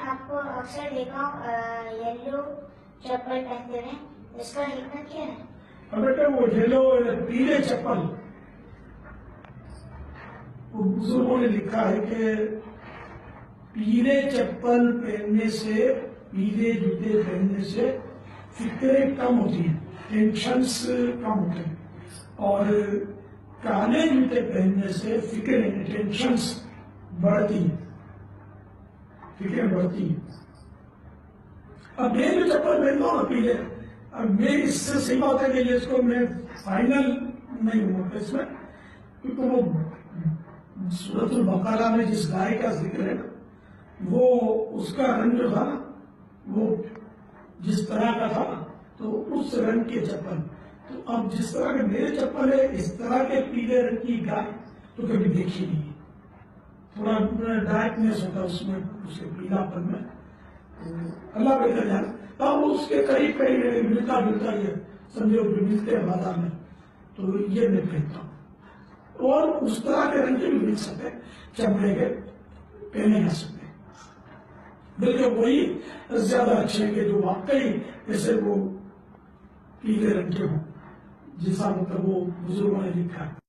आपको अक्सर देखा येलो चप्पल पहनते हुए, इसका हिकमत क्या है? अब बेटा वो येलो पीले चप्पल, वो बुजुर्गों ने लिखा है कि पीले चप्पल पहनने से, पीले जूते पहनने से फिक्रें कम होती हैं, टेंशन्स कम होते हैं, और काले जूते पहनने से फिक्रें, टेंशन्स बढ़ती हैं, फिक्रें बढ़ती हैं। अब मैं जो चप्पल पहनता हूँ ना पीले, अब मैं इससे सही बात है कि इसको मैं फाइनल नहीं हूँ इसमें, क्योंकि वो सूरतुल बकरा में जिस गाय का जिक्र है वो उसका रंग जो था ना, वो जिस तरह का था, तो उस रंग के चप्पल, तो अब जिस तरह के मेरे चप्पल है इस तरह के पीले रंग की गाय तो कभी देखी नहीं है। थोड़ा डार्कनेस होता उसमें, उसके पीलापन में, तो अल्लाह बेहतर जाने। तब उसके करीब करीब मिलता जुलता ये समझो मिलते हैं बाजार में, तो ये मैं पहनता हूँ। और उस तरह के रंग के भी मिल सकते हैं, चमड़े के पहने जा सकते हैं, बल्कि वही ज्यादा अच्छे हैं कि जो वाकई जैसे वो पीले रंग के हों, जिसका मतलब वो बुजुर्गों ने लिखा है।